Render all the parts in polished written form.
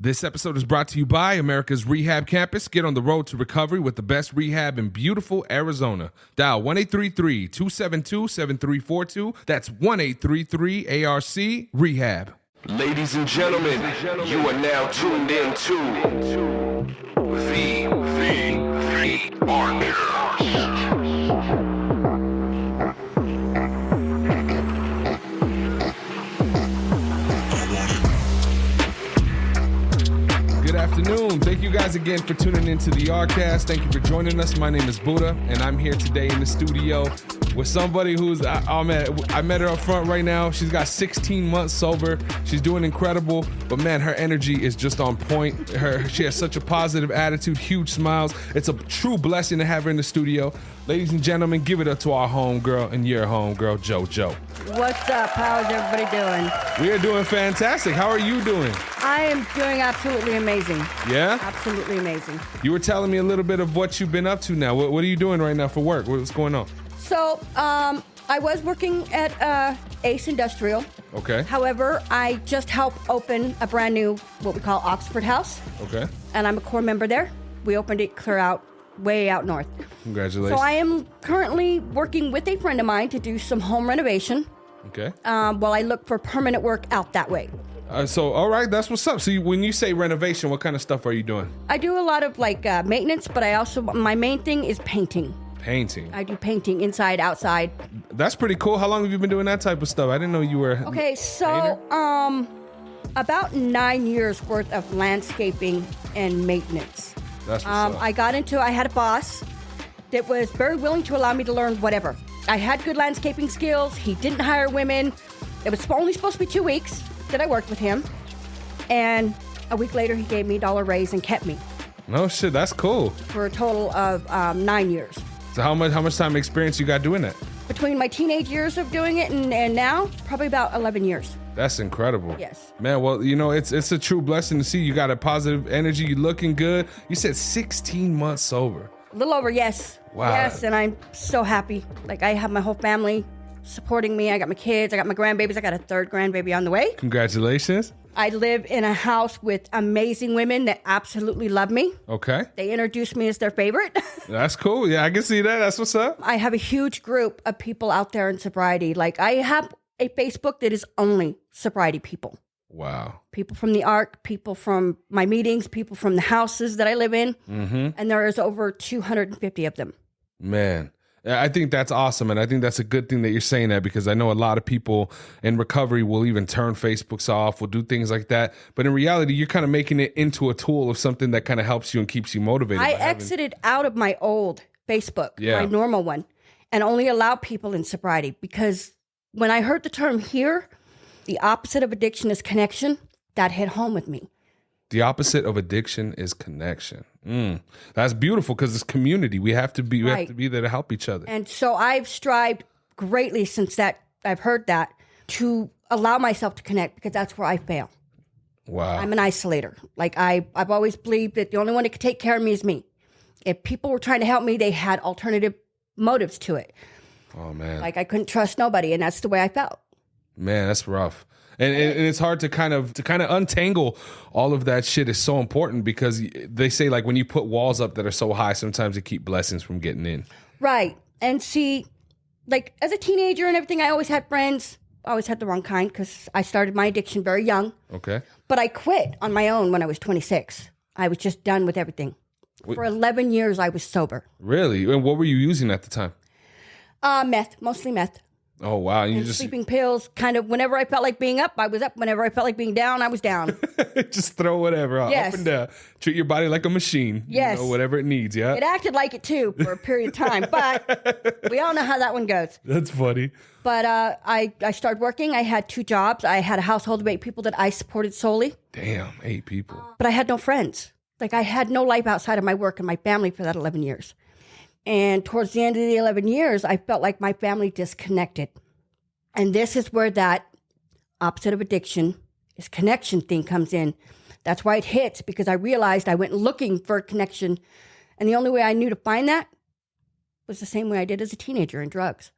This episode is brought to you by America's Rehab Campus. Get on the road to recovery with the best rehab in beautiful Arizona. Dial 1-833-272-7342. That's 1-833-ARC-REHAB. Ladies and gentlemen, you are now tuned in to the ARCast. Good afternoon. Thank you guys again for tuning into the ARCast. Thank you for joining us. My name is Buddha, and I'm here today in the studio with somebody who's, I met her up front right now. She's got 16 months sober. She's doing incredible, but man, her energy is just on point. She has such a positive attitude, huge smiles. It's a true blessing to have her in the studio. Ladies and gentlemen, give it up to our homegirl and your homegirl, Jojo. What's up? How's everybody doing? We are doing fantastic. How are you doing? I am doing absolutely amazing. Yeah? Absolutely amazing. You were telling me a little bit of what you've been up to now. What are you doing right now for work? What's going on? So, I was working at Ace Industrial. Okay. However, I just helped open a brand new, what we call Oxford House. Okay. And I'm a core member there. We opened it way out north. Congratulations. So I am currently working with a friend of mine to do some home renovation. Okay. While I look for permanent work out that way. All right, that's what's up. So when you say renovation, what kind of stuff are you doing? I do a lot of maintenance, but my main thing is painting. Painting. I do painting inside, outside. That's pretty cool. How long have you been doing that type of stuff? I didn't know you were. Okay, so about 9 years worth of landscaping and maintenance. That's what's up. I had a boss that was very willing to allow me to learn whatever. I had good landscaping skills. He didn't hire women. It was only supposed to be 2 weeks that I worked with him. And a week later, he gave me $1 raise and kept me. No shit, that's cool. For a total of 9 years. So how much time experience you got doing that? Between my teenage years of doing it and now, probably about 11 years. That's incredible. Yes. Man, well, it's a true blessing to see you got a positive energy. You're looking good. You said 16 months sober. A little over, yes. Wow. Yes, and I'm so happy. Like, I have my whole family supporting me. I got my kids. I got my grandbabies. I got a third grandbaby on the way. Congratulations. I live in a house with amazing women that absolutely love me. Okay. They introduced me as their favorite. That's cool. Yeah, I can see that. That's what's up. I have a huge group of people out there in sobriety. Like, I have a Facebook that is only sobriety people. Wow. People from the ARC, people from my meetings, people from the houses that I live in. Mm-hmm. And there is over 250 of them. Man, I think that's awesome. And I think that's a good thing that you're saying that, because I know a lot of people in recovery will even turn Facebooks off, will do things like that. But in reality, you're kind of making it into a tool of something that kind of helps you and keeps you motivated. I exited out of my old Facebook, my normal one, and only allow people in sobriety, because when I heard the term here, the opposite of addiction is connection, that hit home with me. The opposite of addiction is connection. That's beautiful, because it's community. We have to be there to help each other. And so I've strived greatly since I've heard that, to allow myself to connect, because that's where I fail. Wow. I'm an isolator. Like, I've always believed that the only one that could take care of me is me. If people were trying to help me, they had alternative motives to it. Oh, man. Like, I couldn't trust nobody, and that's the way I felt. Man, that's rough. And it's hard to kind of untangle all of that shit is so important, because they say, like, when you put walls up that are so high, sometimes they keep blessings from getting in. Right. And see, like, as a teenager and everything, I always had friends. I always had the wrong kind, because I started my addiction very young. Okay. But I quit on my own when I was 26. I was just done with everything. For 11 years, I was sober. Really? And what were you using at the time? Meth, mostly meth. Oh, wow. And sleeping pills, kind of whenever I felt like being up, I was up. Whenever I felt like being down, I was down. Just throw whatever up and down. Treat your body like a machine. Yes. Whatever it needs, yeah? It acted like it, too, for a period of time. But we all know how that one goes. That's funny. But I started working. I had 2 jobs. I had a household of 8 people that I supported solely. Damn, 8 people. But I had no friends. Like, I had no life outside of my work and my family for that 11 years. And towards the end of the 11 years, I felt like my family disconnected. And this is where that opposite of addiction is connection thing comes in. That's why it hits, because I realized I went looking for a connection. And the only way I knew to find that was the same way I did as a teenager in drugs.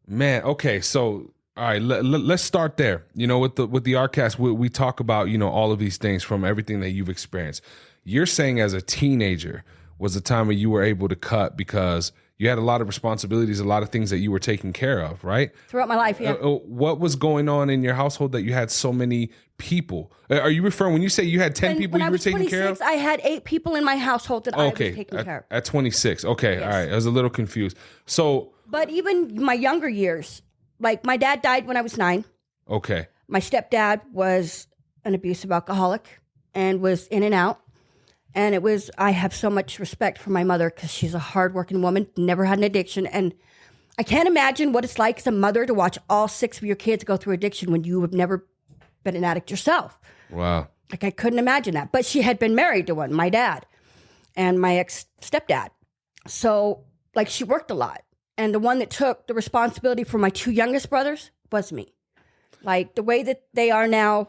Man, okay. So All right, let's start there. You know, with the ARCast, we talk about, you know, all of these things from everything that you've experienced. You're saying as a teenager was the time when you were able to cut because you had a lot of responsibilities, a lot of things that you were taking care of, right? Throughout my life, yeah. What was going on in your household that you had so many people? Are you referring, when you say you had 10 people you were taking care of? I had 8 people in my household that I was taking care of. At 26. Okay, yes. All right. I was a little confused. So, but even my younger years, like my dad died when I was 9. Okay. My stepdad was an abusive alcoholic and was in and out. And I have so much respect for my mother because she's a hardworking woman, never had an addiction. And I can't imagine what it's like as a mother to watch all 6 of your kids go through addiction when you have never been an addict yourself. Wow. Like I couldn't imagine that. But she had been married to one, my dad and my ex-stepdad. So like she worked a lot. And the one that took the responsibility for my 2 youngest brothers was me. Like the way that they are now,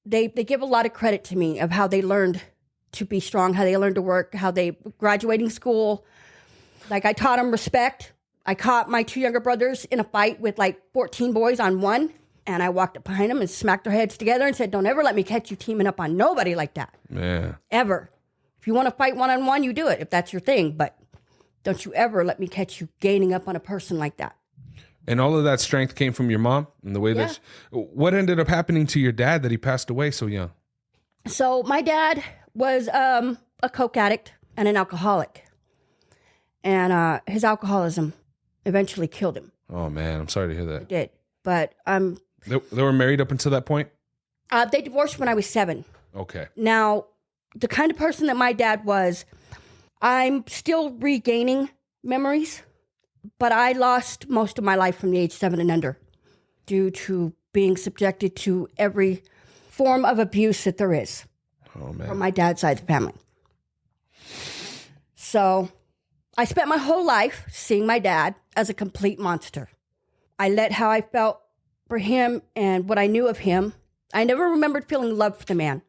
they give a lot of credit to me of how they learned to be strong, how they learned to work, how they graduating school. Like I taught them respect. I caught my 2 younger brothers in a fight with like 14 boys on one. And I walked up behind them and smacked their heads together and said, don't ever let me catch you teaming up on nobody like that. Man. Ever. If you want to fight one-on-one, you do it if that's your thing. But don't you ever let me catch you gaining up on a person like that. And all of that strength came from your mom and the way that what ended up happening to your dad that he passed away so young? So my dad was a coke addict and an alcoholic. And his alcoholism eventually killed him. Oh, man. I'm sorry to hear that. It did. But they were married up until that point? They divorced when I was 7. Okay. Now, the kind of person that my dad was, I'm still regaining memories, but I lost most of my life from the age 7 and under due to being subjected to every form of abuse that there is. Oh, man. From my dad's side of the family. So I spent my whole life seeing my dad as a complete monster. I let how I felt for him and what I knew of him. I never remembered feeling love for the man.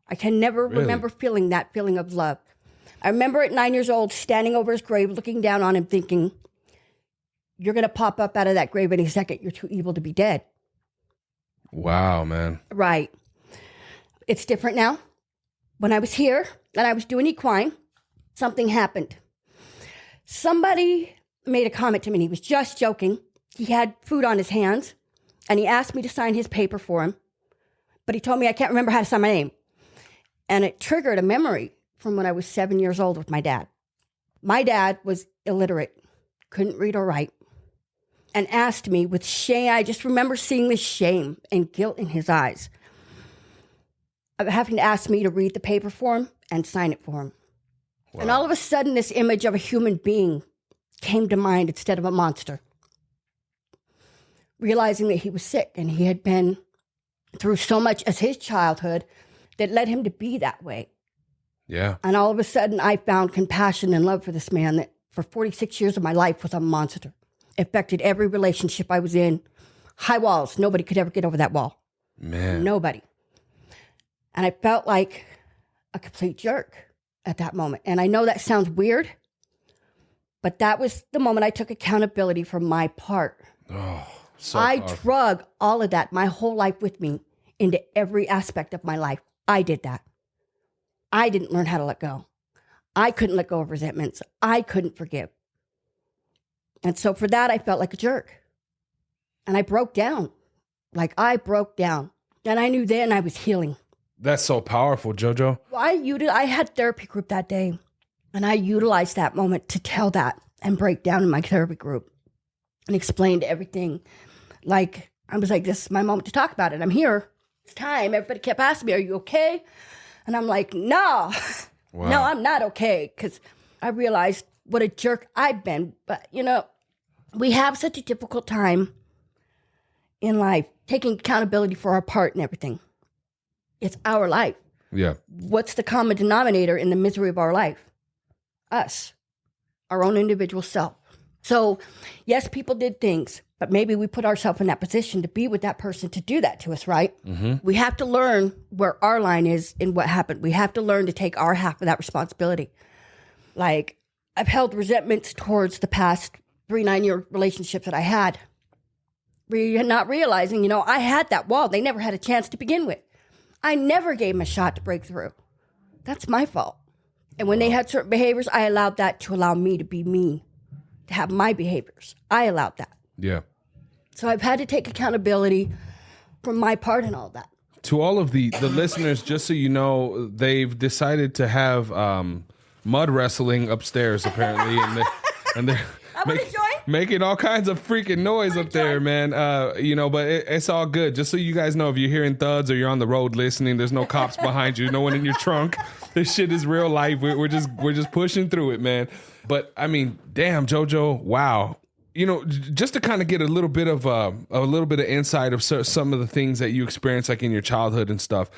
I can never remember feeling that feeling of love. I remember at 9 years old, standing over his grave, looking down on him, thinking, you're going to pop up out of that grave any second. You're too evil to be dead. Wow, man. Right. It's different now. When I was here and I was doing equine, something happened. Somebody made a comment to me, and he was just joking. He had food on his hands, and he asked me to sign his paper for him. But he told me I can't remember how to sign my name. And it triggered a memory from when I was 7 years old with my dad. My dad was illiterate, couldn't read or write, and asked me with shame. I just remember seeing the shame and guilt in his eyes of having to ask me to read the paper for him and sign it for him. Wow. And all of a sudden, this image of a human being came to mind instead of a monster. Realizing that he was sick and he had been through so much as his childhood that led him to be that way. Yeah. And all of a sudden, I found compassion and love for this man that for 46 years of my life was a monster. It affected every relationship I was in. High walls. Nobody could ever get over that wall. Man. Nobody. And I felt like a complete jerk at that moment. And I know that sounds weird, but that was the moment I took accountability for my part. Oh, so I powerful. drug all of that, my whole life with me into every aspect of my life. I did that. I didn't learn how to let go. I couldn't let go of resentments. I couldn't forgive. And so for that, I felt like a jerk. And I broke down. Like I broke down. And I knew then I was healing. That's so powerful, Jojo. I had therapy group that day. And I utilized that moment to tell that and break down in my therapy group and explain everything. Like, I was like, this is my moment to talk about it. I'm here. It's time. Everybody kept asking me, are you okay? And I'm like, no. Wow. No, I'm not okay. Because I realized what a jerk I've been. But, you know, we have such a difficult time in life taking accountability for our part and everything. It's our life. Yeah. What's the common denominator in the misery of our life? Us. Our own individual self. So, yes, people did things, but maybe we put ourselves in that position to be with that person to do that to us, right? Mm-hmm. We have to learn where our line is in what happened. We have to learn to take our half of that responsibility. Like, I've held resentments towards the past 3 9-year relationships that I had. not realizing, I had that wall. They never had a chance to begin with. I never gave them a shot to break through. That's my fault. And when they had certain behaviors, I allowed that to allow me to be me, to have my behaviors. I allowed that. Yeah. So I've had to take accountability for my part in all that. To all of the listeners, just so you know, they've decided to have mud wrestling upstairs, apparently, and they're making all kinds of freaking noise up there, man. But it's all good. Just so you guys know, if you're hearing thuds or you're on the road listening, there's no cops behind you, no one in your trunk. This shit is real life. We're just pushing through it, man. But I mean, damn, Jojo, wow. Just to kind of get a little bit of insight of some of the things that you experienced, like in your childhood and stuff.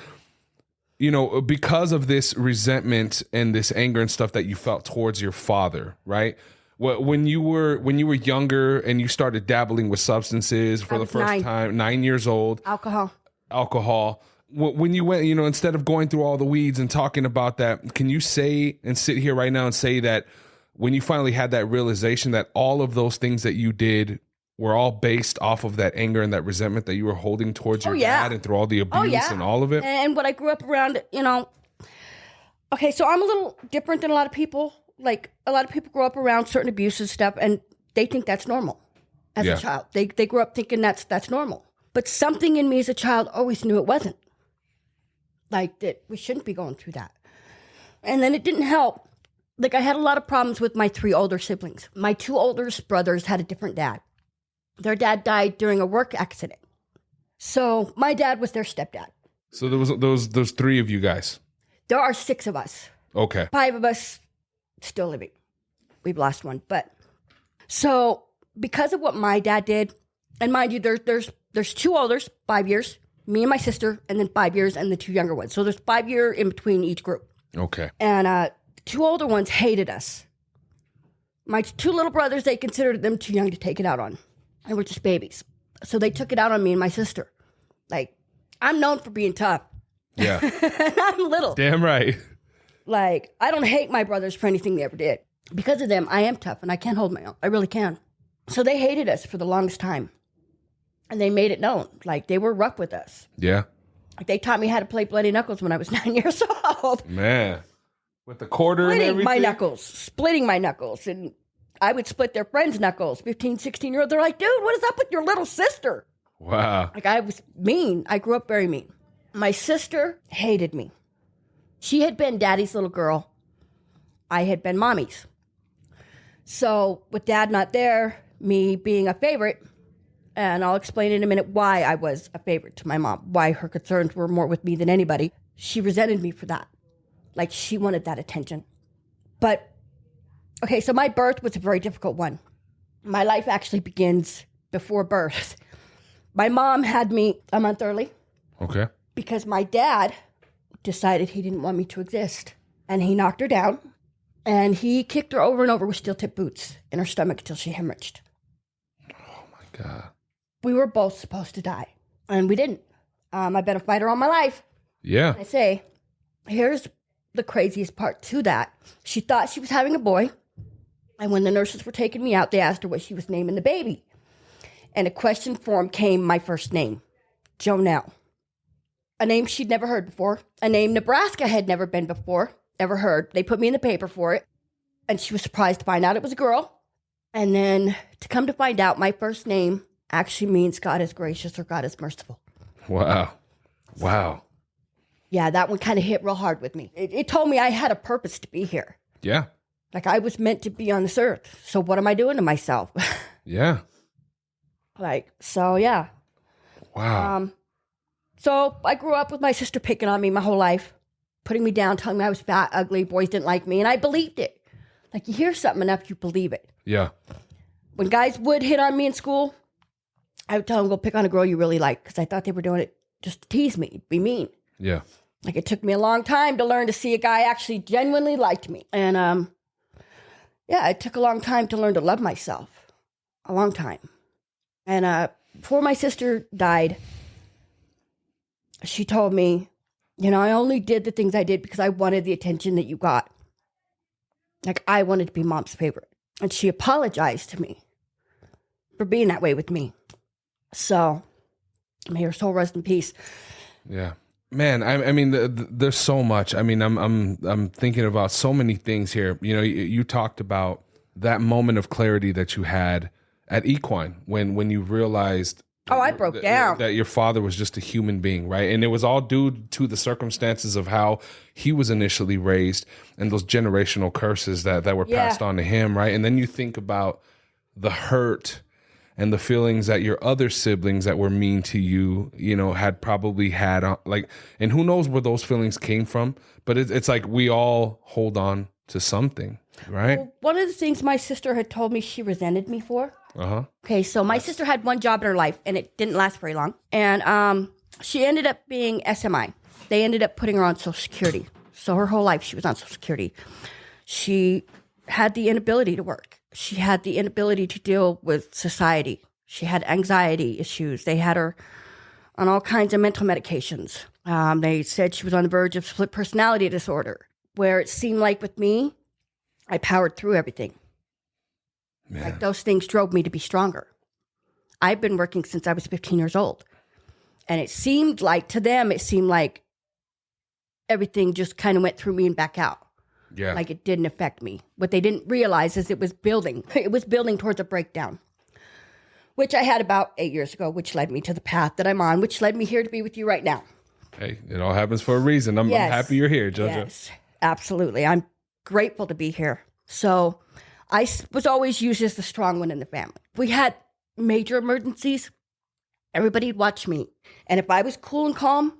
Because of this resentment and this anger and stuff that you felt towards your father, right? When you were younger and you started dabbling with substances for the first time, 9 years old, alcohol. When you went, instead of going through all the weeds and talking about that, can you say and sit here right now and say that when you finally had that realization that all of those things that you did were all based off of that anger and that resentment that you were holding towards your dad and through all the abuse and all of it? And what I grew up around, okay, so I'm a little different than a lot of people. Like, a lot of people grow up around certain abuse and stuff, and they think that's normal as a child. They grew up thinking that's normal. But something in me as a child always knew it wasn't. Like, that we shouldn't be going through that. And then it didn't help. Like, I had a lot of problems with my 3 older siblings. My 2 oldest brothers had a different dad. Their dad died during a work accident. So my dad was their stepdad. So there was those 3 of you guys. There are 6 of us. Okay. 5 of us still living. We've lost one. But so because of what my dad did, and mind you, there's 2 olders, 5 years, me and my sister, and then 5 years, and the 2 younger ones. So there's 5 year in between each group. Okay. And 2 older ones hated us. My 2 little brothers, they considered them too young to take it out on. And we're just babies. So they took it out on me and my sister. Like, I'm known for being tough. Yeah. And I'm little. Damn right. Like, I don't hate my brothers for anything they ever did. Because of them, I am tough and I can hold my own. I really can. So they hated us for the longest time. And they made it known. Like, they were rough with us. Yeah. Like, they taught me how to play bloody knuckles when I was 9 years old. Man. With the quarter and everything? Splitting my knuckles. And I would split their friends' knuckles, 15, 16-year-old. They're like, dude, what is up with your little sister? Wow. Like, I was mean. I grew up very mean. My sister hated me. She had been daddy's little girl. I had been mommy's. So with dad not there, me being a favorite, and I'll explain in a minute why I was a favorite to my mom, why her concerns were more with me than anybody. She resented me for that. Like, she wanted that attention. But, okay, so my birth was a very difficult one. My life actually begins before birth. My mom had me a month early. Okay. Because my dad decided he didn't want me to exist. And he knocked her down. And he kicked her over and over with steel-tip boots in her stomach until she hemorrhaged. Oh, my God. We were both supposed to die. And we didn't. I've been a fighter all my life. Yeah. I say, here's the craziest part to that. She thought she was having a boy. And when the nurses were taking me out, they asked her what she was naming the baby. And a question form came my first name, Jonelle. A name she'd never heard before. A name Nebraska had never been before, ever heard. They put me in the paper for it. And she was surprised to find out it was a girl. And then to come to find out, my first name actually means God is gracious or God is merciful. Wow. Wow. Yeah, that one kind of hit real hard with me. It told me I had a purpose to be here. Yeah. Like, I was meant to be on this earth. So what am I doing to myself? Yeah. Like, so yeah. Wow. So I grew up with my sister picking on me my whole life, putting me down, telling me I was fat, ugly, boys didn't like me, and I believed it. Like, you hear something enough, you believe it. Yeah. When guys would hit on me in school, I would tell them, go pick on a girl you really like, because I thought they were doing it just to tease me, be mean. Yeah. Like, it took me a long time to learn to see a guy actually genuinely liked me. And, yeah, it took a long time to learn to love myself. A long time. And before my sister died, she told me, I only did the things I did because I wanted the attention that you got. Like, I wanted to be mom's favorite. And she apologized to me for being that way with me. So may her soul rest in peace. Yeah. Man, I mean, there's so much. I mean, I'm thinking about so many things here. You know, you talked about that moment of clarity that you had at Equine when you realized. Oh, I broke down. That your father was just a human being, right? And it was all due to the circumstances of how he was initially raised and those generational curses that were passed on to him, right? And then you think about the hurt and the feelings that your other siblings that were mean to you, you know, had probably had, like, and who knows where those feelings came from, but it's like we all hold on to something, right? Well, one of the things my sister had told me she resented me for. Uh-huh. Okay, so my sister had one job in her life, and it didn't last very long. And she ended up being SMI. They ended up putting her on Social Security. So her whole life she was on Social Security. She had the inability to work. She had the inability to deal with society. She had anxiety issues. They had her on all kinds of mental medications. They said she was on the verge of split personality disorder, where it seemed like with me, I powered through everything. Man. Like those things drove me to be stronger. I've been working since I was 15 years old. And it seemed like, to them, it seemed like everything just kind of went through me and back out. Yeah. Like it didn't affect me. What they didn't realize is it was building. It was building towards a breakdown, which I had about 8 years ago, which led me to the path that I'm on, which led me here to be with you right now. Hey, it all happens for a reason. I'm happy you're here, JoJo. Yes, absolutely. I'm grateful to be here. So I was always used as the strong one in the family. If we had major emergencies, everybody'd watch me. And if I was cool and calm,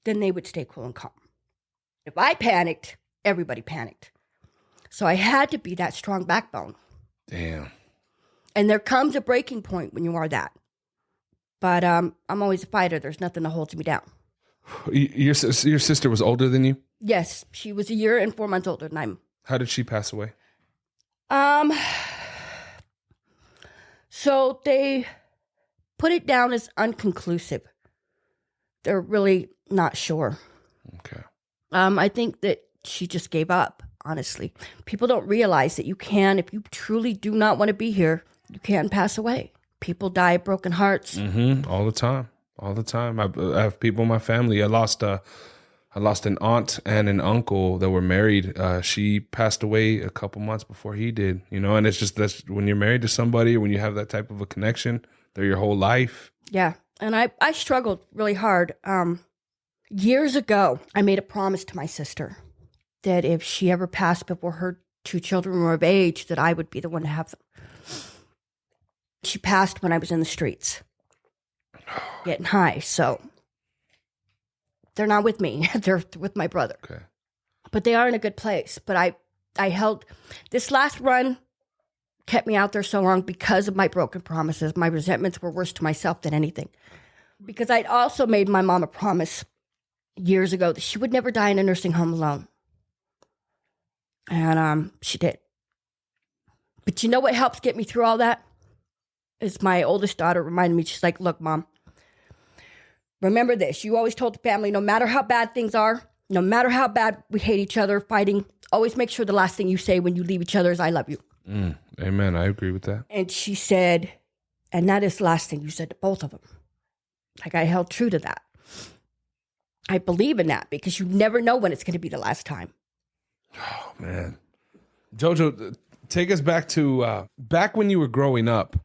then they would stay cool and calm. If I panicked, everybody panicked. So I had to be that strong backbone. Damn. And there comes a breaking point when you are that. But I'm always a fighter. There's nothing that holds me down. Your sister was older than you? Yes, she was a year and 4 months older than I'm. How did she pass away? So they put it down as unconclusive. They're really not sure. Okay. I think that she just gave up, honestly. People don't realize that you can, if you truly do not want to be here, you can pass away. People die of broken hearts. Mm-hmm. All the time. All the time. I have people in my family. I lost an aunt and an uncle that were married. She passed away a couple months before he did, you know, and it's just that's when you're married to somebody or when you have that type of a connection, they're your whole life. Yeah. And I struggled really hard. Years ago, I made a promise to my sister that if she ever passed before her 2 children were of age, that I would be the one to have them. She passed when I was in the streets, getting high. So they're not with me. They're with my brother. Okay. But they are in a good place. But I held, this last run kept me out there so long because of my broken promises. My resentments were worse to myself than anything. Because I'd also made my mom a promise years ago that she would never die in a nursing home alone. And she did. But you know what helps get me through all that? Is my oldest daughter reminded me, she's like, look, Mom, remember this. You always told the family, no matter how bad things are, no matter how bad we hate each other, fighting, always make sure the last thing you say when you leave each other is, I love you. Amen. I agree with that. And she said, and that is the last thing you said to both of them. Like, I held true to that. I believe in that because you never know when it's going to be the last time. Oh, man. Jojo, take us back to back when you were growing up,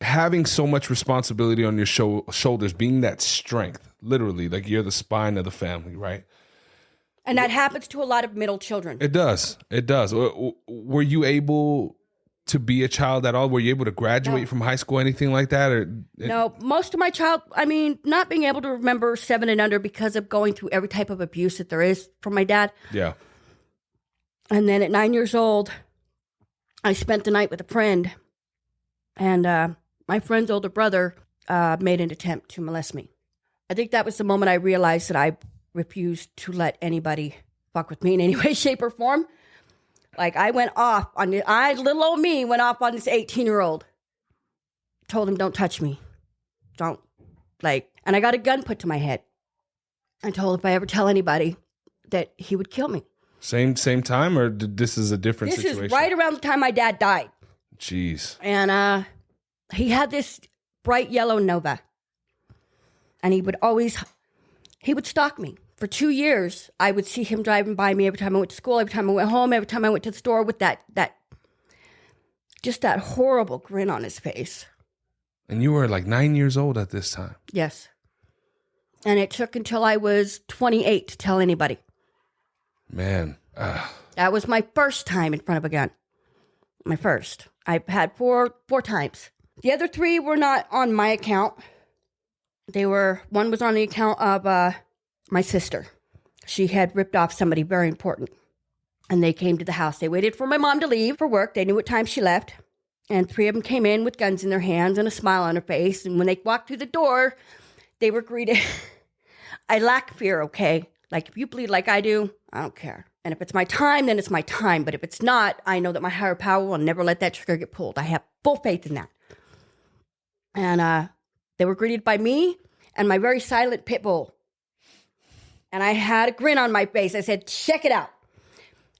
having so much responsibility on your shoulders, being that strength, literally, like you're the spine of the family, right? And that happens to a lot of middle children. It does. It does. Were you able to be a child at all? Were you able to graduate from high school, anything like that? No, most of my not being able to remember 7 and under because of going through every type of abuse that there is from my dad. Yeah. And then at 9 years old, I spent the night with a friend. And my friend's older brother made an attempt to molest me. I think that was the moment I realized that I refused to let anybody fuck with me in any way, shape, or form. Like, I went off on little old me went off on this 18-year-old. Told him, don't touch me. Don't, and I got a gun put to my head. I told if I ever tell anybody that he would kill me. Same time, or this is a different situation? This is right around the time my dad died. Jeez. And he had this bright yellow Nova. And he would stalk me. For 2 years, I would see him driving by me every time I went to school, every time I went home, every time I went to the store with that horrible grin on his face. And you were like 9 years old at this time. Yes. And it took until I was 28 to tell anybody. Man. That was my first time in front of a gun. My first. I've had four times. The other 3 were not on my account. One was on the account of my sister. She had ripped off somebody very important. And they came to the house. They waited for my mom to leave for work. They knew what time she left. And 3 of them came in with guns in their hands and a smile on their face. And when they walked through the door, they were greeted. I lack fear, okay? Like, if you bleed like I do, I don't care. And if it's my time, then it's my time. But if it's not, I know that my higher power will never let that trigger get pulled. I have full faith in that. And they were greeted by me and my very silent pit bull. And I had a grin on my face. I said, check it out.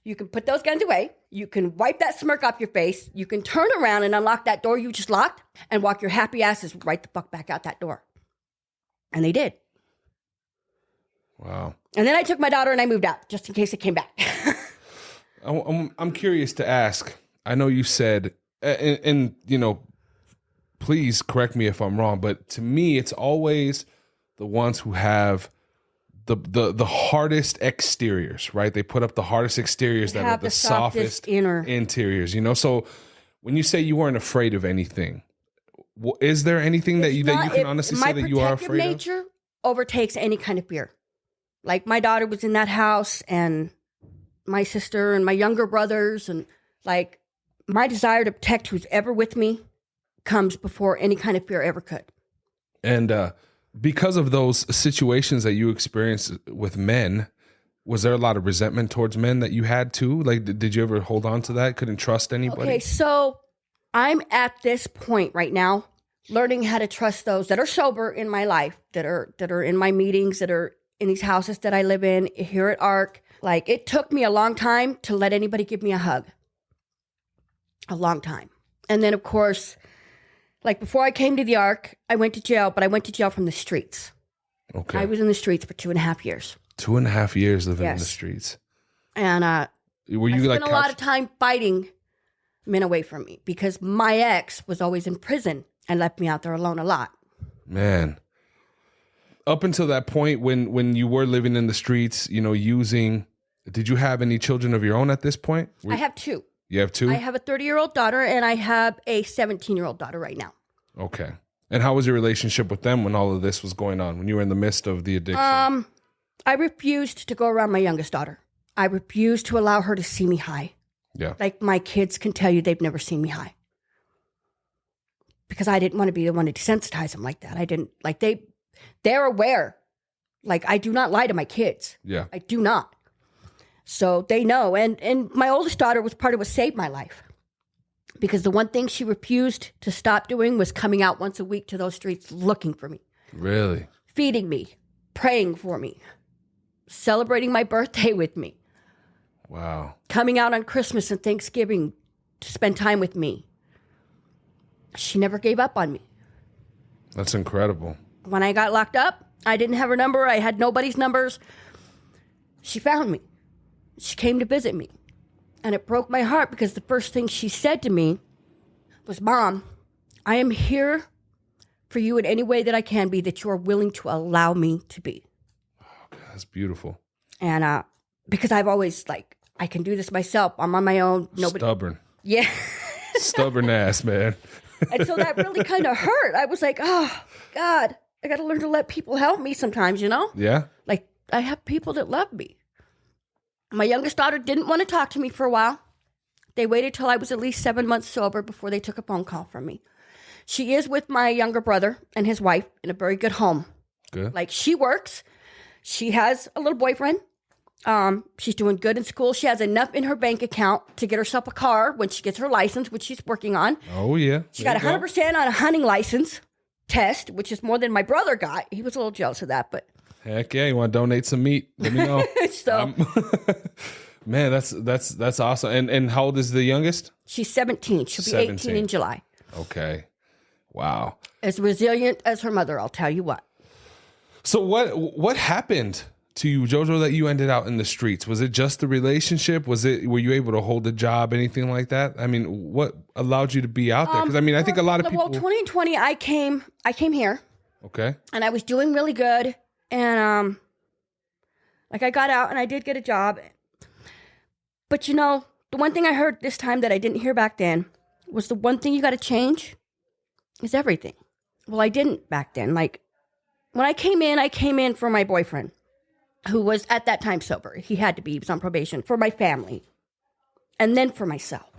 You can put those guns away. You can wipe that smirk off your face. You can turn around and unlock that door you just locked and walk your happy asses right the fuck back out that door. And they did. Wow. And then I took my daughter and I moved out just in case it came back. I'm curious to ask. I know you said, and you know, please correct me if I'm wrong, but to me, it's always the ones who have the hardest exteriors, right? They put up the hardest exteriors that are the softest interiors, you know? So when you say you weren't afraid of anything, is there anything that you can honestly say that you are afraid of? My protective nature overtakes any kind of fear. Like, my daughter was in that house, and my sister and my younger brothers, and like, my desire to protect who's ever with me comes before any kind of fear ever could. And because of those situations that you experienced with men, was there a lot of resentment towards men that you had too? Like, did you ever hold on to that? Couldn't trust anybody? Okay, so I'm at this point right now, learning how to trust those that are sober in my life, that are in my meetings, that are in these houses that I live in here at ARC. Like, it took me a long time to let anybody give me a hug. A long time. And then, of course, like, before I came to the ARC, I went to jail, but I went to jail from the streets. Okay. I was in the streets for 2.5 years. 2.5 years living in the streets. And were you I spent a lot of time fighting men away from me because my ex was always in prison and left me out there alone a lot. Man. Up until that point when you were living in the streets, you know, did you have any children of your own at this point? I have 2. You have 2? I have a 30-year-old daughter and I have a 17-year-old daughter right now. Okay. And how was your relationship with them when all of this was going on, when you were in the midst of the addiction? I refused to go around my youngest daughter. I refused to allow her to see me high. Yeah. Like, my kids can tell you they've never seen me high. Because I didn't want to be the one to desensitize them like that. I didn't, like, they're aware. Like, I do not lie to my kids. Yeah. I do not. So they know. And my oldest daughter was part of what saved my life. Because the one thing she refused to stop doing was coming out once a week to those streets looking for me. Really? Feeding me, praying for me, celebrating my birthday with me. Wow. Coming out on Christmas and Thanksgiving to spend time with me. She never gave up on me. That's incredible. When I got locked up, I didn't have her number. I had nobody's numbers. She found me. She came to visit me. And it broke my heart because the first thing she said to me was, "Mom, I am here for you in any way that I can be, that you are willing to allow me to be." Oh, God, that's beautiful. And because I've always, like, I can do this myself. I'm on my own. Stubborn. Yeah. Stubborn ass, man. And so that really kind of hurt. I was like, oh, God, I got to learn to let people help me sometimes, you know? Yeah. Like, I have people that love me. My youngest daughter didn't want to talk to me for a while. They waited till I was at least 7 months sober before they took a phone call from me. She is with my younger brother and his wife in a very good home. Good. Like, she works. She has a little boyfriend. She's doing good in school. She has enough in her bank account to get herself a car when she gets her license, which she's working on. Oh, yeah. She got 100% on a hunting license test, which is more than my brother got. He was a little jealous of that, but... Heck yeah, you want to donate some meat? Let me know. So, man, that's awesome. And how old is the youngest? She's 17. She'll be 18 in July. Okay. Wow. As resilient as her mother, I'll tell you what. So what happened to you, Jojo, that you ended out in the streets? Was it just the relationship? Were you able to hold a job, anything like that? I mean, what allowed you to be out there? Because I mean, I think a lot of people. Well, 2020, I came here. Okay. And I was doing really good, and I got out and I did get a job. But the one thing I heard this time that I didn't hear back then was the one thing you got to change is everything. Well, I didn't back then. Like when I came in for my boyfriend, who was at that time sober. He had to be. He was on probation for my family and then for myself.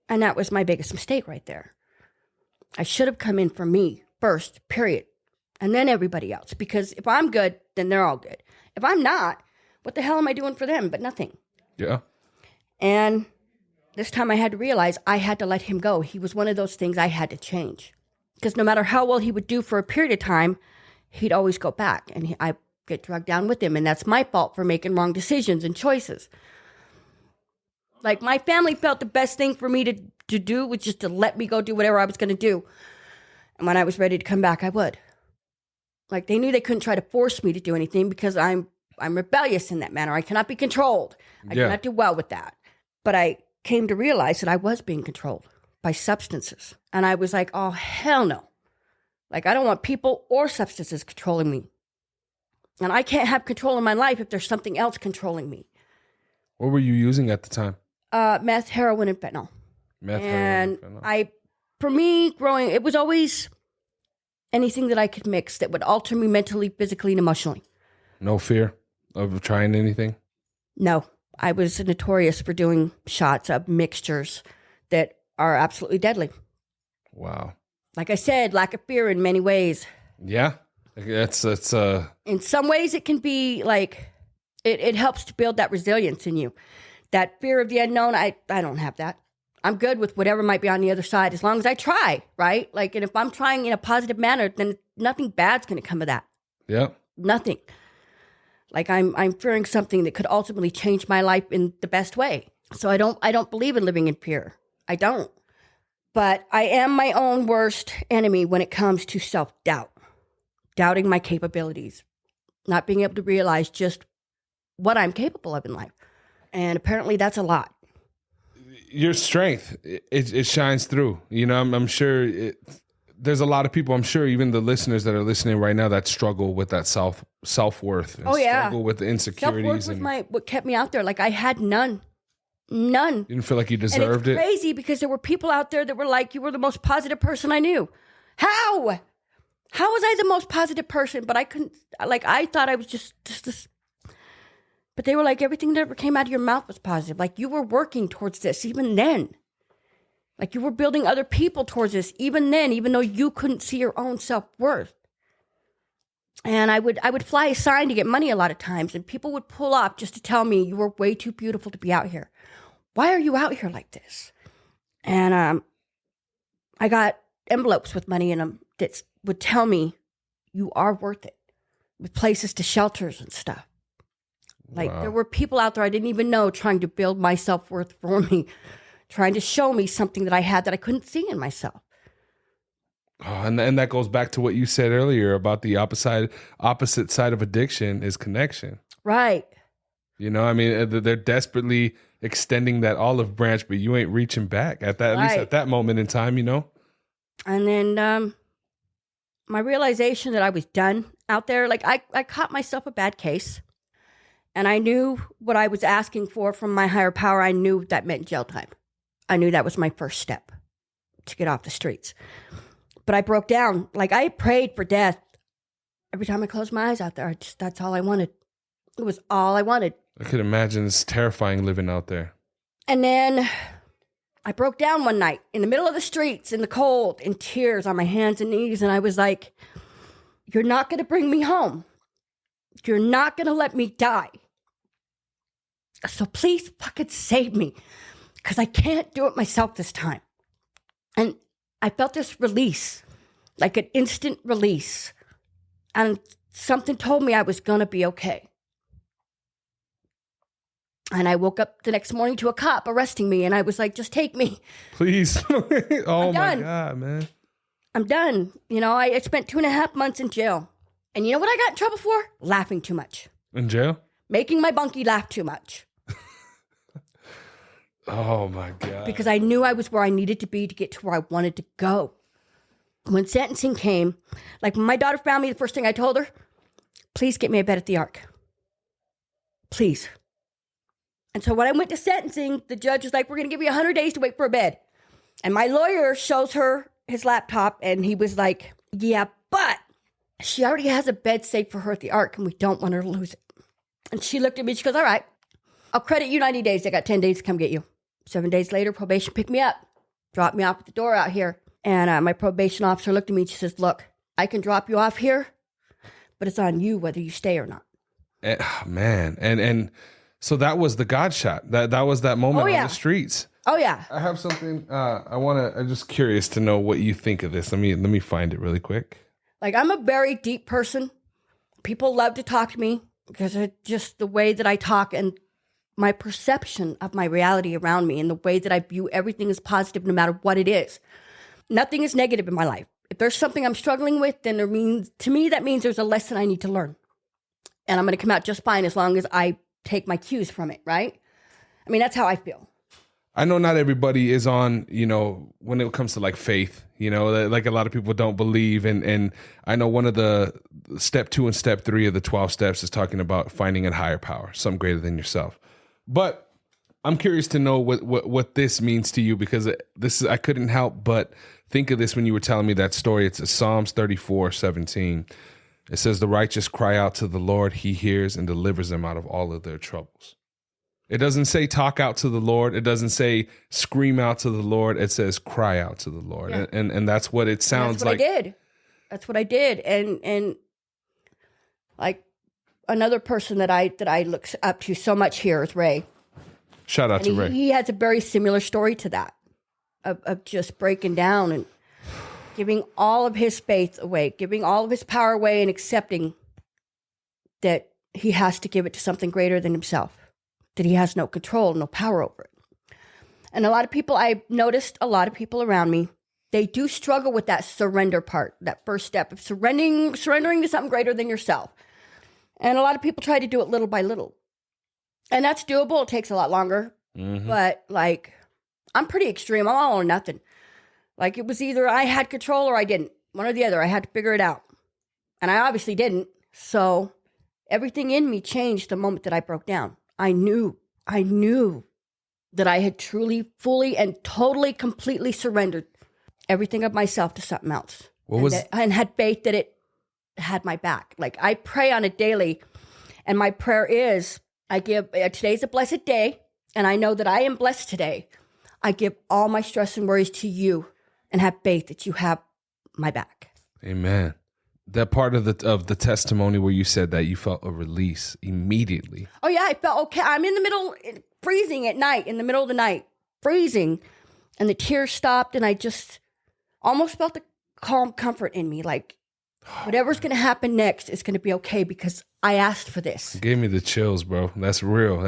And that was my biggest mistake right there. I should have come in for me first, period. And then everybody else. Because if I'm good, then they're all good. If I'm not, what the hell am I doing for them? But nothing. Yeah. And this time I had to realize I had to let him go. He was one of those things I had to change. Because no matter how well he would do for a period of time, he'd always go back. And I get drugged down with him. And that's my fault for making wrong decisions and choices. Like my family felt the best thing for me to do was just to let me go do whatever I was going to do. And when I was ready to come back, I would. Like they knew they couldn't try to force me to do anything because I'm rebellious in that manner. I cannot be controlled. I cannot do well with that. But I came to realize that I was being controlled by substances. And I was like, oh, hell no. Like I don't want people or substances controlling me. And I can't have control in my life if there's something else controlling me. What were you using at the time? Meth, heroin, and fentanyl. Heroin, fentanyl. For me, growing, it was always anything that I could mix that would alter me mentally, physically, and emotionally. No fear of trying anything? No. I was notorious for doing shots of mixtures that are absolutely deadly. Wow. Like I said, lack of fear in many ways. Yeah. It's In some ways, it can be like, it helps to build that resilience in you. That fear of the unknown, I don't have that. I'm good with whatever might be on the other side as long as I try, right? Like, and if I'm trying in a positive manner, then nothing bad's going to come of that. Yeah. Nothing. Like I'm fearing something that could ultimately change my life in the best way. So I don't believe in living in fear. I don't. But I am my own worst enemy when it comes to self-doubt. Doubting my capabilities. Not being able to realize just what I'm capable of in life. And apparently that's a lot. Your strength, it shines through. I'm sure there's a lot of people, I'm sure even the listeners that are listening right now that struggle with that self-worth. And struggle with the insecurities. Self-worth was what kept me out there. Like I had none. None. You didn't feel like you deserved and it's crazy because there were people out there that were like, you were the most positive person I knew. How? How was I the most positive person? But I couldn't, like, I thought I was just this. But they were like, everything that ever came out of your mouth was positive. Like, you were working towards this even then. Like, you were building other people towards this even then, even though you couldn't see your own self-worth. And I would fly a sign to get money a lot of times, and people would pull up just to tell me, you were way too beautiful to be out here. Why are you out here like this? And I got envelopes with money in them that would tell me, you are worth it, with places to shelters and stuff. Like, There were people out there I didn't even know trying to build my self-worth for me, trying to show me something that I had that I couldn't see in myself. Oh, and that goes back to what you said earlier about the opposite side of addiction is connection. Right. I mean, they're desperately extending that olive branch, but you ain't reaching back at least at that moment in time, And then my realization that I was done out there, like I caught myself a bad case. And I knew what I was asking for from my higher power. I knew that meant jail time. I knew that was my first step to get off the streets. But I broke down. Like, I prayed for death. Every time I closed my eyes out there, that's all I wanted. It was all I wanted. I could imagine it's terrifying living out there. And then I broke down one night in the middle of the streets in the cold, in tears on my hands and knees. And I was like, you're not going to bring me home. You're not going to let me die. So please fucking save me, because I can't do it myself this time. And I felt this release, like an instant release. And something told me I was going to be okay. And I woke up the next morning to a cop arresting me. And I was like, just take me. Please. Oh, my done. God, man. I'm done. You know, I spent 2.5 months in jail. And you know what I got in trouble for? Laughing too much. In jail? Making my bunkie laugh too much. Oh, my God. Because I knew I was where I needed to be to get to where I wanted to go. When sentencing came, like when my daughter found me, the first thing I told her, please get me a bed at the Ark. Please. And so when I went to sentencing, the judge was like, we're going to give you 100 days to wait for a bed. And my lawyer shows her his laptop, and he was like, yeah, but she already has a bed saved for her at the Ark, and we don't want her to lose it. And she looked at me, she goes, all right, I'll credit you 90 days. I got 10 days to come get you. 7 days later, probation picked me up, dropped me off at the door out here. And my probation officer looked at me and she says, look, I can drop you off here, but it's on you whether you stay or not. Man. And so that was the God shot. That was that moment on the streets. Oh, yeah. I have something I'm just curious to know what you think of this. Let me find it really quick. Like, I'm a very deep person. People love to talk to me because of just the way that I talk and my perception of my reality around me and the way that I view everything as positive no matter what it is. Nothing is negative in my life. If there's something I'm struggling with, then to me, that means there's a lesson I need to learn. And I'm going to come out just fine as long as I take my cues from it, right? I mean, that's how I feel. I know not everybody is on, when it comes to like faith, like a lot of people don't believe. And I know one of the step 2 and step 3 of the 12 steps is talking about finding a higher power, something greater than yourself. But I'm curious to know what this means to you, because I couldn't help but think of this when you were telling me that story. It's Psalms 34:17. It says, the righteous cry out to the Lord, he hears and delivers them out of all of their troubles. It doesn't say talk out to the Lord. It doesn't say scream out to the Lord. It says cry out to the Lord. Yeah. And that's what it sounds like. That's what I did. And like another person that I look up to so much here is Ray. Shout out to Ray. He has a very similar story to that of just breaking down and giving all of his faith away, giving all of his power away, and accepting that he has to give it to something greater than himself, that he has no control, no power over it. And I've noticed a lot of people around me, they do struggle with that surrender part, that first step of surrendering to something greater than yourself. And a lot of people try to do it little by little. And that's doable. It takes a lot longer. Mm-hmm. But like, I'm pretty extreme. I'm all or nothing. Like, it was either I had control or I didn't. One or the other. I had to figure it out. And I obviously didn't. So everything in me changed the moment that I broke down. I knew that I had truly, fully, and totally, completely surrendered everything of myself to something else. And had faith that it had my back. Like, I pray on a daily, and my prayer is, today's a blessed day, and I know that I am blessed today. I give all my stress and worries to you and have faith that you have my back. Amen. That part of the testimony where you said that you felt a release immediately. Oh, yeah, I felt okay. I'm in the middle, freezing at night, in the middle of the night, freezing. And the tears stopped, and I just almost felt the calm comfort in me. Like, whatever's going to happen next is going to be okay because I asked for this. It gave me the chills, bro. That's real.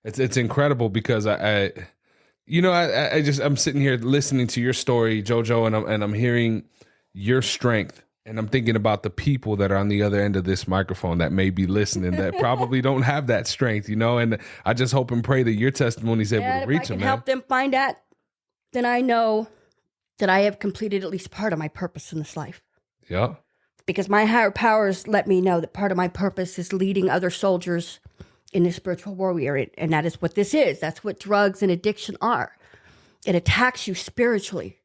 It's incredible because I'm sitting here listening to your story, Jojo, and I'm hearing your strength. And I'm thinking about the people that are on the other end of this microphone that may be listening that probably don't have that strength, and I just hope and pray that your testimony is able to reach them, man. If I can help them find that, then I know that I have completed at least part of my purpose in this life. Yeah. Because my higher powers let me know that part of my purpose is leading other soldiers in this spiritual war we are in. And that is what this is. That's what drugs and addiction are. It attacks you spiritually.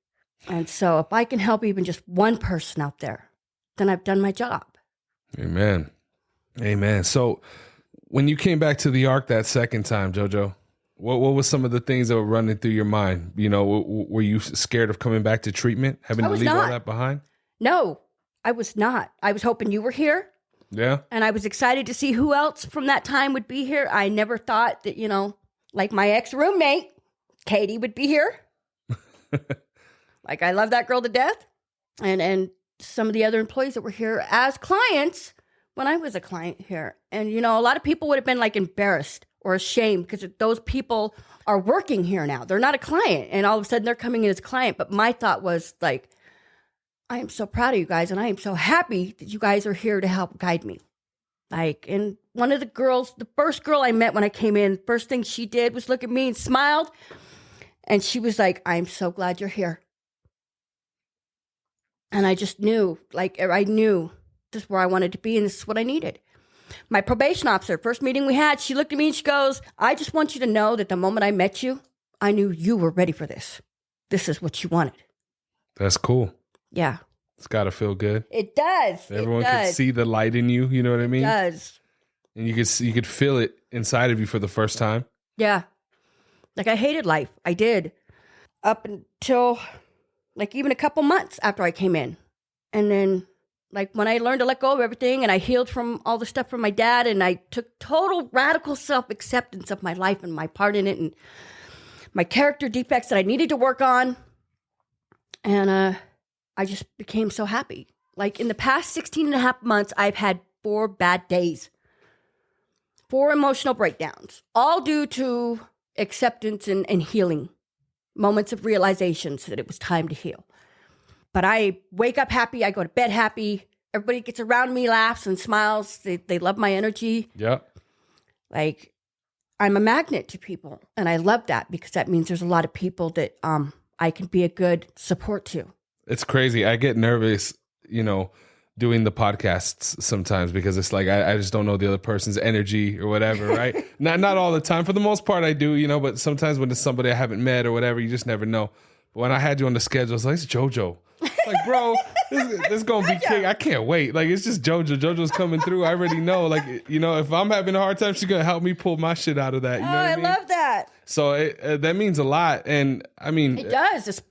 And so if I can help even just one person out there, then I've done my job. Amen. Amen. So when you came back to the Ark that second time, Jojo, what was some of the things that were running through your mind? Were you scared of coming back to treatment, having to leave all that behind? No, I was not. I was hoping you were here. Yeah. And I was excited to see who else from that time would be here. I never thought that, like my ex-roommate, Katie, would be here. Like, I love that girl to death. And some of the other employees that were here as clients when I was a client here. And, a lot of people would have been like embarrassed or ashamed because those people are working here now. They're not a client. And all of a sudden they're coming in as a client. But my thought was like, I am so proud of you guys, and I am so happy that you guys are here to help guide me. Like, and one of the girls, the first girl I met when I came in, first thing she did was look at me and smiled. And she was like, I'm so glad you're here. And I just knew, like, I knew this is where I wanted to be, and this is what I needed. My probation officer, first meeting we had, she looked at me and she goes, I just want you to know that the moment I met you, I knew you were ready for this. This is what you wanted. That's cool. Yeah. It's got to feel good. It does. Everyone can see the light in you. You know what I mean? It does. And you could feel it inside of you for the first time. Yeah. Like, I hated life. I did. Up until, like, even a couple months after I came in. And then, like, when I learned to let go of everything and I healed from all the stuff from my dad and I took total radical self-acceptance of my life and my part in it and my character defects that I needed to work on. And I just became so happy. Like, in the past 16 and a half months, I've had 4 bad days. 4 emotional breakdowns, all due to acceptance and healing. Moments of realizations that it was time to heal. But I wake up happy. I go to bed happy. Everybody gets around me, laughs and smiles. They love my energy. Yeah. Like, I'm a magnet to people. And I love that because that means there's a lot of people that I can be a good support to. It's crazy. I get nervous, doing the podcasts sometimes because it's like I just don't know the other person's energy or whatever, right? not all the time. For the most part, I do, but sometimes when it's somebody I haven't met or whatever, you just never know. But when I had you on the schedule, it's like, it's Jojo. Like, bro, this is going to be king. I can't wait. Like, it's just Jojo. Jojo's coming through. I already know. Like, if I'm having a hard time, she's going to help me pull my shit out of that. You know what I mean? Love that. So that means a lot. And I mean, it does.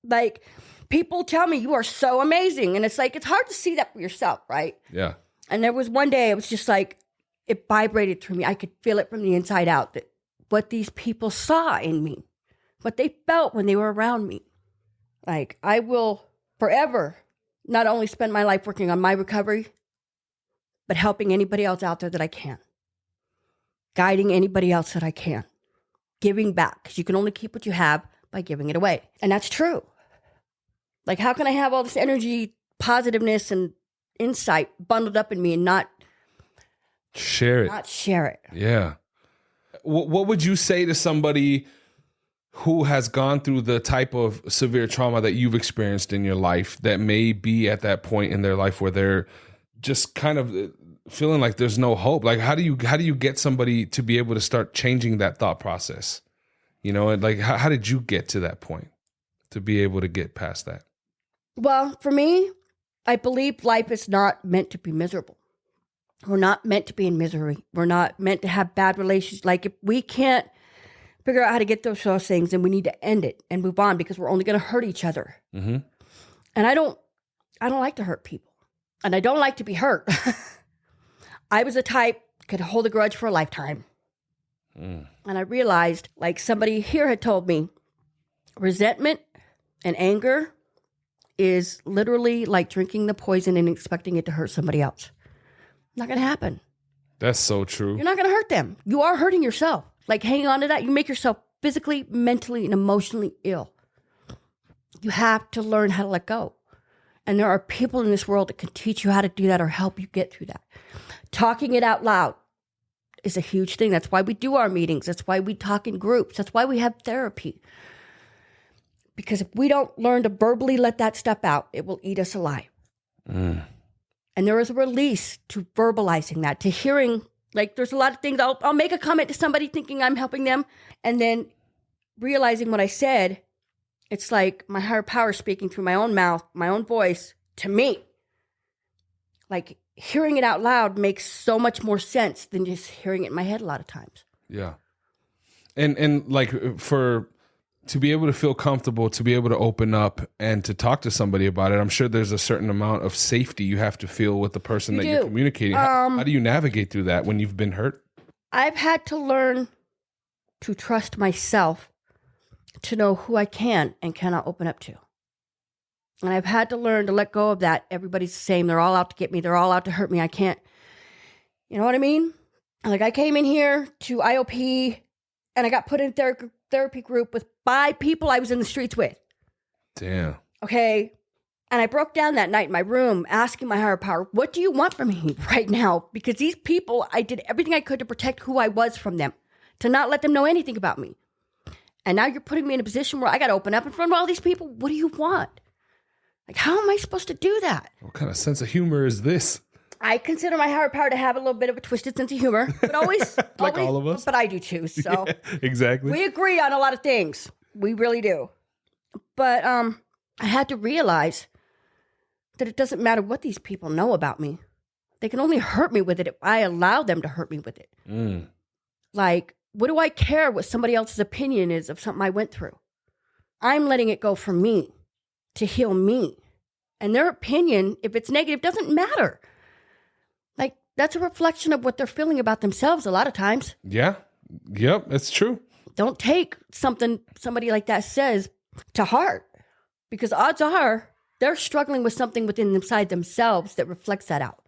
Like, people tell me you are so amazing. And it's like, it's hard to see that for yourself, right? Yeah. And there was one day, it was just like, it vibrated through me. I could feel it from the inside out, that what these people saw in me, what they felt when they were around me. Like, I will forever not only spend my life working on my recovery, but helping anybody else out there that I can. Guiding anybody else that I can. Giving back, because you can only keep what you have by giving it away. And that's true. Like, how can I have all this energy, positiveness, and insight bundled up in me and not share it? Not share it. Yeah. What would you say to somebody who has gone through the type of severe trauma that you've experienced in your life that may be at that point in their life where they're just kind of feeling like there's no hope? Like, how do you get somebody to be able to start changing that thought process? And like, how did you get to that point to be able to get past that? Well, for me, I believe life is not meant to be miserable. We're not meant to be in misery. We're not meant to have bad relations. Like, if we can't figure out how to get those things, then we need to end it and move on, because we're only going to hurt each other. Mm-hmm. And I don't like to hurt people, and I don't like to be hurt. I was a type could hold a grudge for a lifetime. And I realized, like somebody here had told me, resentment and anger is literally like drinking the poison and expecting it to hurt somebody else. Not going to happen. That's so true. You're not going to hurt them. You are hurting yourself. Like, hanging on to that, you make yourself physically, mentally, and emotionally ill. You have to learn how to let go. And there are people in this world that can teach you how to do that or help you get through that. Talking it out loud is a huge thing. That's why we do our meetings. That's why we talk in groups. That's why we have therapy. Because if we don't learn to verbally let that stuff out, it will eat us alive. And there is a release to verbalizing that, to hearing. Like, there's a lot of things. I'll make a comment to somebody thinking I'm helping them, and then realizing what I said, it's like my higher power speaking through my own mouth, my own voice to me. Like, hearing it out loud makes so much more sense than just hearing it in my head a lot of times. Yeah. And like, to be able to feel comfortable, to be able to open up and to talk to somebody about it, I'm sure there's a certain amount of safety you have to feel with the person you're communicating. How do you navigate through that when you've been hurt? I've had to learn to trust myself, to know who I can and cannot open up to. And I've had to learn to let go of that. Everybody's the same. They're all out to get me. They're all out to hurt me. I can't, you know what I mean? Like, I came in here to IOP and I got put in therapy group with 5 people I was in the streets with. Damn. Okay. And I broke down that night in my room asking my higher power, what do you want from me right now? Because these people, I did everything I could to protect who I was from them, to not let them know anything about me. And now you're putting me in a position where I got to open up in front of all these people. What do you want? Like, how am I supposed to do that? What kind of sense of humor is this? I consider my higher power to have a little bit of a twisted sense of humor, but always. Like all of us. But I do too. So Yeah, exactly. we agree on a lot of things. We really do. But I had to realize that it doesn't matter what these people know about me. They can only hurt me with it if I allow them to hurt me with it. Like, what do I care what somebody else's opinion is of something I went through? I'm letting it go for me, to heal me. And their opinion, if it's negative, doesn't matter. Like, that's a reflection of what they're feeling about themselves a lot of times. Yeah. Yep, that's true. Don't take something somebody like that says to heart, because odds are they're struggling with something within inside themselves that reflects that out.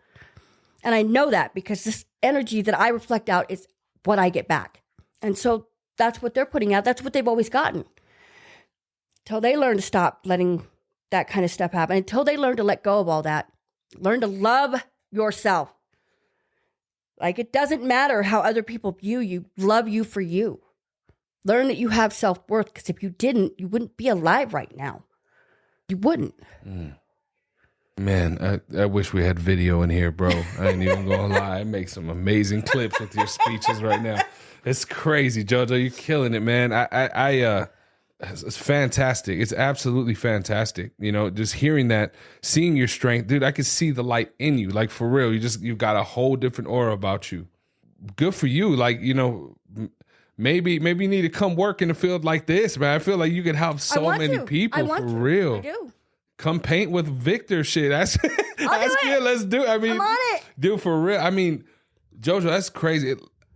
And I know that because this energy that I reflect out is what I get back. And so that's what they're putting out. That's what they've always gotten. Till they learn to stop letting that kind of stuff happen. Until they learn to let go of all that. Learn to love yourself. Like, it doesn't matter how other people view you. Love you for you. Learn that you have self-worth, because if you didn't, you wouldn't be alive right now. You wouldn't. Man, I wish we had video in here, bro. I ain't even gonna lie. I make some amazing clips with your speeches right now. It's crazy, Jojo. You're killing it, man. It's fantastic. It's absolutely fantastic. You know, just hearing that, seeing your strength, dude. I can see the light in you. Like, for real, you've got a whole different aura about you. Good for you. Like, you know, maybe you need to come work in a field like this, man. I feel like you could help so many people, for real. I do. Come paint with Victor shit. That's good. Let's do it. I mean, I'm on it. Dude, for real. I mean, Jojo, that's crazy.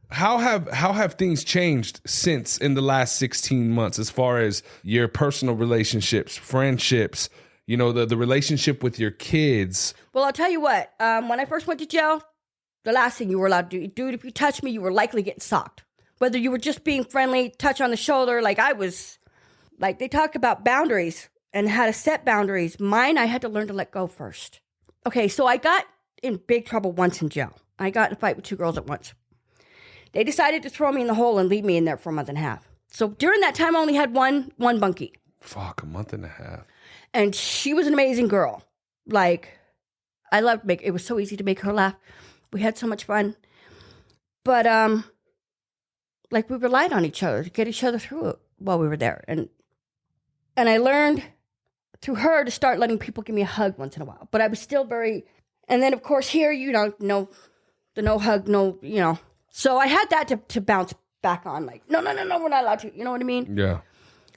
How have things changed since in the last 16 months as far as your personal relationships, friendships, you know, the relationship with your kids? Well, I'll tell you what. When I first went to jail, the last thing you were allowed to do, dude, if you touched me, you were likely getting socked. Whether you were just being friendly, touch on the shoulder, like I was, like they talked about boundaries and how to set boundaries. Mine, I had to learn to let go first. Okay, so I got in big trouble once in jail. I got in a fight with two girls at once. They decided to throw me in the hole and leave me in there for a month and a half. So during that time, I only had one bunkie. Fuck, a month and a half. And she was an amazing girl. Like, I loved it was so easy to make her laugh. We had so much fun. But, like, we relied on each other to get each other through it while we were there. And I learned through her to start letting people give me a hug once in a while. But I was still very, and then of course here, you know, no hug, no, you know. So I had that to bounce back on, like, no, we're not allowed to, you know what I mean? Yeah.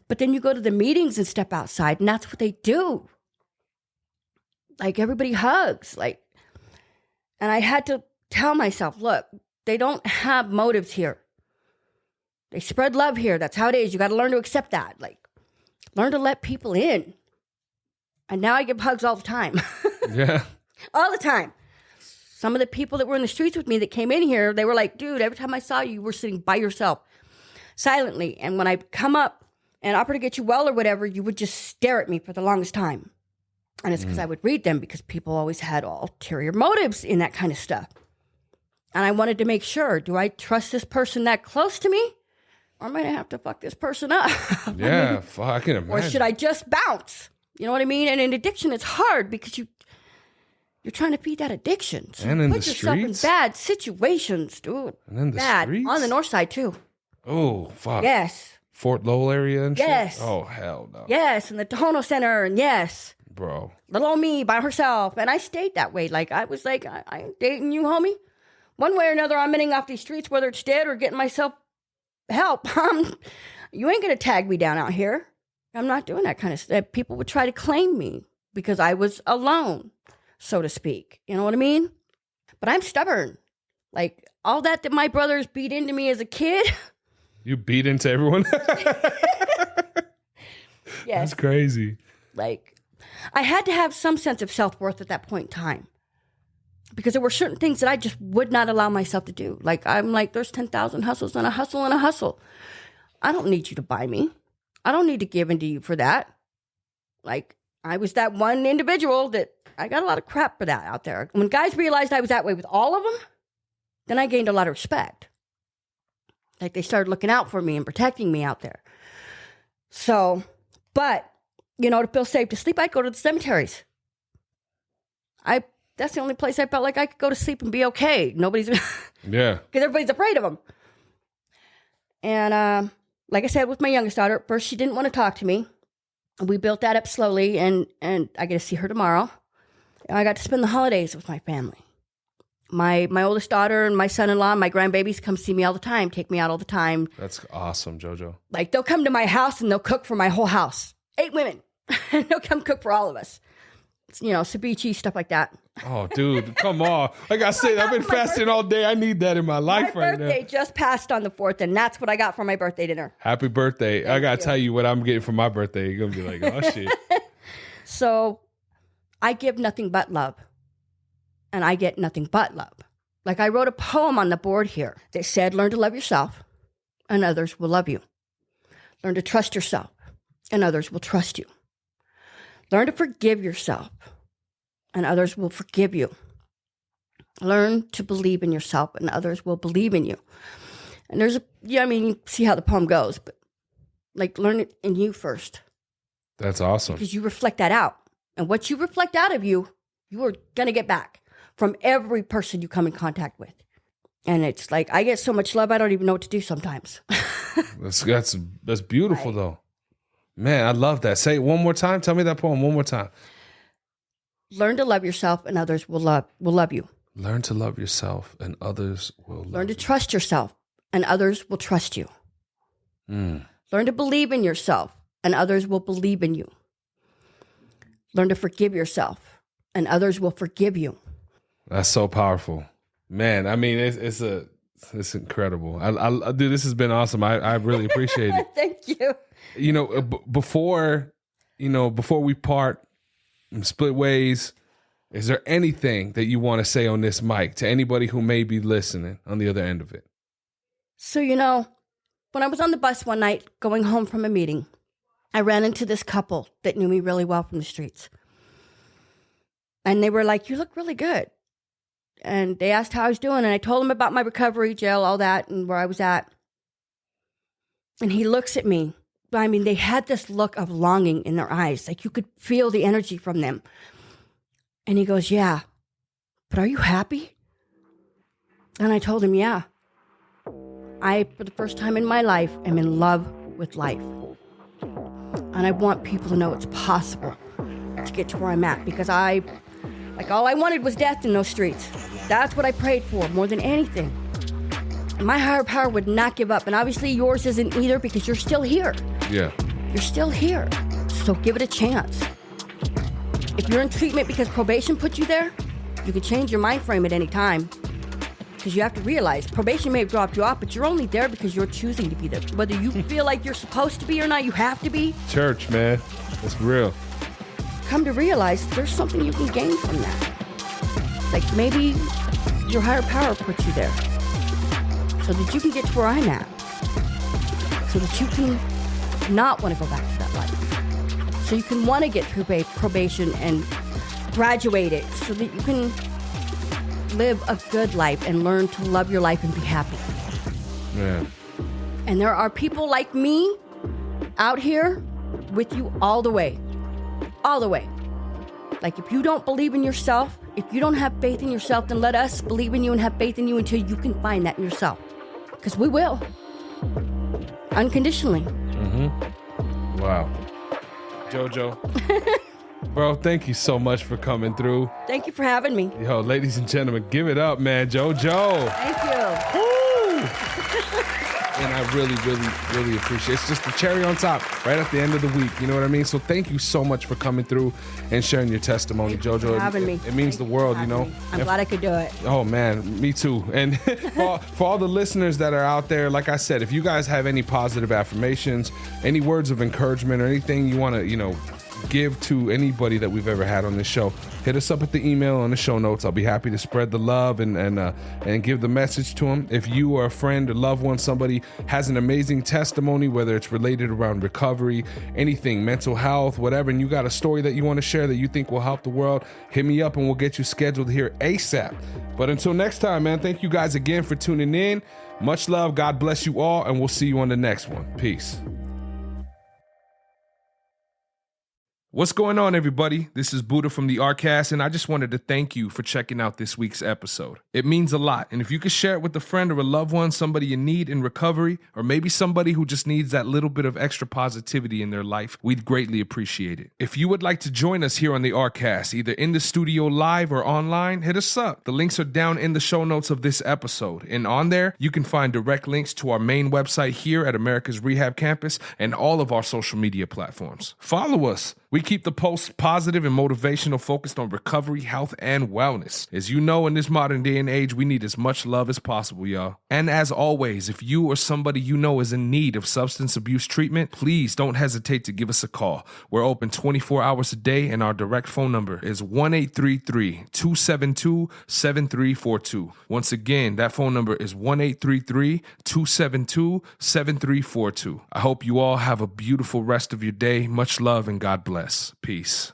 But then you go to the meetings and step outside, and that's what they do. Like, everybody hugs, like, and I had to tell myself, look, they don't have motives here. They spread love here. That's how it is. You got to learn to accept that. Like, learn to let people in. And now I give hugs all the time. Yeah. All the time. Some of the people that were in the streets with me that came in here, they were like, dude, every time I saw you, you were sitting by yourself silently. And when I come up and offer to get you well or whatever, you would just stare at me for the longest time. And it's because I would read them, because people always had ulterior motives in that kind of stuff. And I wanted to make sure, do I trust this person that close to me? Or am I going to have to fuck this person up? Yeah, fuck, I can imagine. Or should I just bounce? You know what I mean? And in addiction, it's hard because you're trying to feed that addiction. So and you in put the yourself streets? in bad situations, dude. And in the bad. streets? On the north side, too. Oh, fuck. Yes. Fort Lowell area and shit? Yes. Oh, hell no. Yes, and the Tohono Center, and yes. Bro. Little old me by herself. And I stayed that way. Like, I was like, I ain't dating you, homie. One way or another, I'm getting off these streets, whether it's dead or getting myself help. You ain't going to tag me down out here. I'm not doing that kind of stuff. People would try to claim me because I was alone, so to speak. You know what I mean? But I'm stubborn. Like, all that my brothers beat into me as a kid. You beat into everyone? Yes. That's crazy. Like, I had to have some sense of self-worth at that point in time. Because there were certain things that I just would not allow myself to do. Like, I'm like, there's 10,000 hustles and a hustle and a hustle. I don't need you to buy me. I don't need to give into you for that. Like, I was that one individual that I got a lot of crap for that out there. When guys realized I was that way with all of them, then I gained a lot of respect. Like they started looking out for me and protecting me out there. So, but, to feel safe to sleep, I'd go to the cemeteries. That's the only place I felt like I could go to sleep and be okay. Nobody's, Yeah. Because everybody's afraid of them. And like I said, with my youngest daughter, at first she didn't want to talk to me. We built that up slowly, and I get to see her tomorrow. I got to spend the holidays with my family. My oldest daughter and my son-in-law, my grandbabies come see me all the time, take me out all the time. That's awesome, Jojo. Like they'll come to my house and they'll cook for my whole house. 8 women. They'll come cook for all of us. Ceviche, stuff like that. Oh, dude, come on. Like I said, I've been fasting all day. I need that in my life right now. My birthday just passed on the 4th, and that's what I got for my birthday dinner. Happy birthday. I got to tell you what I'm getting for my birthday. You're going to be like, oh, shit. So I give nothing but love, and I get nothing but love. Like I wrote a poem on the board here that said, learn to love yourself, and others will love you. Learn to trust yourself, and others will trust you. Learn to forgive yourself, and others will forgive you. Learn to believe in yourself, and others will believe in you. And you see how the poem goes, but like learn it in you first. That's awesome. Because you reflect that out. And what you reflect out of you, you are going to get back from every person you come in contact with. And it's like, I get so much love, I don't even know what to do sometimes. That's beautiful, though. Man, I love that. Say it one more time. Tell me that poem one more time. Learn to love yourself, and others will love you. Learn to love yourself, and others will love you. Learn to trust yourself, and others will trust you. Learn to believe in yourself, and others will believe in you. Learn to forgive yourself, and others will forgive you. That's so powerful. Man, I mean, it's incredible. Dude, this has been awesome. I really appreciate it. Thank you. Before we part and split ways, is there anything that you want to say on this mic to anybody who may be listening on the other end of it? So, when I was on the bus one night going home from a meeting, I ran into this couple that knew me really well from the streets. And they were like, you look really good. And they asked how I was doing. And I told them about my recovery, jail, all that, and where I was at. And he looks at me. I mean, they had this look of longing in their eyes. Like you could feel the energy from them. And he goes, yeah, but are you happy? And I told him, yeah. I, for the first time in my life, am in love with life. And I want people to know it's possible to get to where I'm at, because all I wanted was death in those streets. That's what I prayed for more than anything. My higher power would not give up. And obviously yours isn't either, because you're still here. Yeah. You're still here. So give it a chance. If you're in treatment because probation put you there, you can change your mind frame at any time. Because you have to realize probation may have dropped you off, but you're only there because you're choosing to be there. Whether you feel like you're supposed to be or not, you have to be. Church, man. That's real. Come to realize there's something you can gain from that. Like maybe your higher power put you there so that you can get to where I'm at. So that you can not want to go back to that life. So you can want to get through probation and graduate it so that you can live a good life and learn to love your life and be happy. Yeah. And there are people like me out here with you all the way. All the way. Like if you don't believe in yourself, if you don't have faith in yourself, then let us believe in you and have faith in you until you can find that in yourself. Because we will. Unconditionally. Mm-hmm. Wow. Jojo. Bro, thank you so much for coming through. Thank you for having me. Yo, ladies and gentlemen, give it up, man. Jojo. Thank you. Woo! And I really, really, really appreciate it. It's just the cherry on top right at the end of the week. You know what I mean? So thank you so much for coming through and sharing your testimony, Jojo. For having me. It means the world, you know? I'm glad I could do it. Oh, man, me too. And for all the listeners that are out there, like I said, if you guys have any positive affirmations, any words of encouragement or anything you want to, give to anybody that we've ever had on this show, hit us up at the email on the show notes. I'll be happy to spread the love and give the message to them. If you or a friend or loved one, somebody has an amazing testimony, whether it's related around recovery, anything, mental health, whatever, and you got a story that you want to share that you think will help the world, hit me up and we'll get you scheduled here ASAP. But until next time, man, thank you guys again for tuning in. Much love. God bless you all, and we'll see you on the next one. Peace. What's going on, everybody? This is Buddha from the ARCast, and I just wanted to thank you for checking out this week's episode. It means a lot, and if you could share it with a friend or a loved one, somebody you need in recovery, or maybe somebody who just needs that little bit of extra positivity in their life, we'd greatly appreciate it. If you would like to join us here on the ARCast, either in the studio live or online, hit us up. The links are down in the show notes of this episode, and on there, you can find direct links to our main website here at Americas Rehab Campus and all of our social media platforms. Follow us. We keep the posts positive and motivational, focused on recovery, health, and wellness. As you know, in this modern day and age, we need as much love as possible, y'all. And as always, if you or somebody you know is in need of substance abuse treatment, please don't hesitate to give us a call. We're open 24 hours a day, and our direct phone number is 1-833-272-7342. Once again, that phone number is 1-833-272-7342. I hope you all have a beautiful rest of your day. Much love and God bless. Peace.